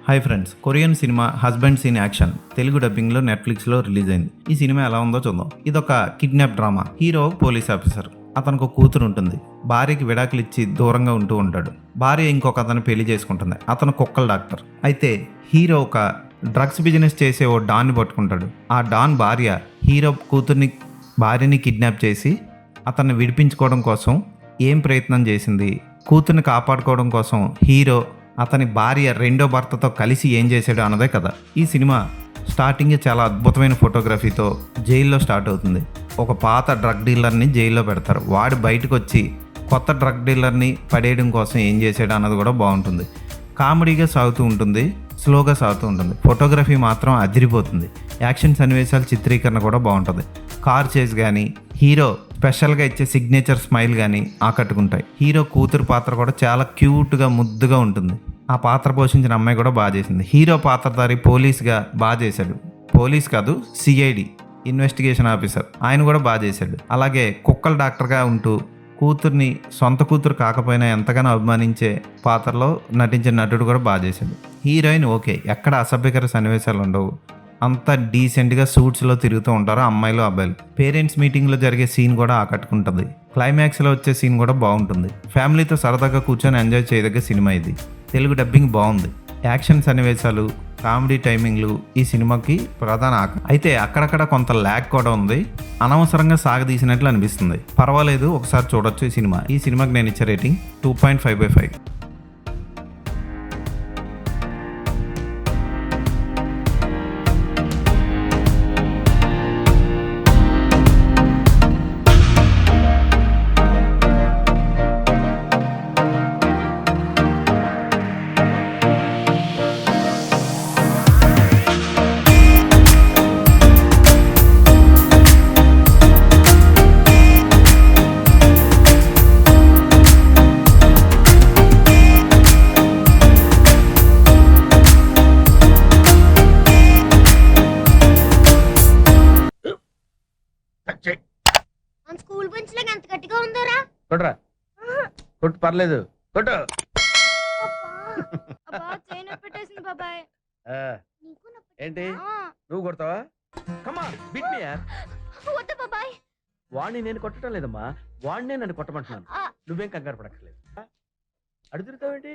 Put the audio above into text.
Hi friends, Korean cinema husbands in action Telugu డబ్బింగ్లో నెట్ఫ్లిక్స్లో release అయింది. ఈ సినిమా ఎలా ఉందో చూద్దాం. ఇదొక kidnap drama. Hero police officer, అతనికి ఒక కూతురు ఉంటుంది. భార్యకి విడాకులు ఇచ్చి దూరంగా ఉంటూ ఉంటాడు. భార్య ఇంకొక అతను పెళ్లి చేసుకుంటుంది. అతను కుక్కల డాక్టర్. అయితే హీరో ఒక డ్రగ్స్ బిజినెస్ చేసే ఓ డాన్ని పట్టుకుంటాడు. ఆ డాన్ భార్య హీరో భార్యని కిడ్నాప్ చేసి అతన్ని విడిపించుకోవడం కోసం ఏం ప్రయత్నం చేసింది, కూతుర్ని కాపాడుకోవడం కోసం హీరో అతని భార్య రెండో భర్తతో కలిసి ఏం చేశాడు అన్నదే కదా. ఈ సినిమా స్టార్టింగే చాలా అద్భుతమైన ఫోటోగ్రఫీతో జైల్లో స్టార్ట్ అవుతుంది. ఒక పాత డ్రగ్ డీలర్ని జైల్లో పెడతారు. వాడు బయటకు వచ్చి కొత్త డ్రగ్ డీలర్ని పడేయడం కోసం ఏం చేశాడు అన్నది కూడా బాగుంటుంది. కామెడీగా సాగుతూ ఉంటుంది, స్లోగా సాగుతూ ఉంటుంది. ఫోటోగ్రఫీ మాత్రం అదిరిపోతుంది. యాక్షన్ సన్నివేశాల చిత్రీకరణ కూడా బాగుంటుంది. కార్ చేజ్ కానీ హీరో స్పెషల్గా ఇచ్చే సిగ్నేచర్ స్మైల్ కానీ ఆకట్టుకుంటాయి. హీరో కూతురు పాత్ర కూడా చాలా క్యూట్గా ముద్దుగా ఉంటుంది. ఆ పాత్ర పోషించిన అమ్మాయి కూడా బాగా చేసింది. హీరో పాత్రధారి పోలీస్గా బాగా చేశాడు. పోలీస్ కాదు, సిఐడి ఇన్వెస్టిగేషన్ ఆఫీసర్, ఆయన కూడా బాగా చేశాడు. అలాగే కుక్కల డాక్టర్గా ఉంటూ కూతుర్ని సొంత కూతురు కాకపోయినా ఎంతగానో అభిమానించే పాత్రలో నటించిన నటుడు కూడా బాగా చేశాడు. హీరోయిన్ ఓకే, ఎక్కడ అసభ్యకర సన్నివేశాలు ఉండవు. అంతా డీసెంట్గా సూట్స్లో తిరుగుతూ ఉంటారు అమ్మాయిలు అబ్బాయిలు. పేరెంట్స్ మీటింగ్లో జరిగే సీన్ కూడా ఆకట్టుకుంటుంది. క్లైమాక్స్లో వచ్చే సీన్ కూడా బాగుంటుంది. ఫ్యామిలీతో సరదాగా కూర్చొని ఎంజాయ్ చేయదగ్గ సినిమా ఇది. తెలుగు డబ్బింగ్ బాగుంది. యాక్షన్ సన్నివేశాలు, కామెడీ టైమింగ్లు ఈ సినిమాకి ప్రధాన అయితే అక్కడక్కడ కొంత ల్యాగ్ కూడా ఉంది. అనవసరంగా సాగదీసినట్లు అనిపిస్తుంది. పర్వాలేదు, ఒకసారి చూడొచ్చు ఈ సినిమా. ఈ సినిమాకి నేను ఇచ్చే రేటింగ్ 2.5/5. స్కూల్ బెంచ్ లాగా ఎంత గట్టిగా ఉందోరా. కొట్రా, కొట్టు, పర్లేదు, కొట్టు. బాబాయ్ ఏంటి నువ్వు కొడతావా? కమా బిట్ మీ యార్. వద్దు బాబాయ్. వాడిని నేను కొట్టడం లేదమ్మా, వాడినే నన్ను కొట్టమంటున్నాను. నువ్వేం కంగారు పడక్కర్లేదు. అడుగుతావేంటి?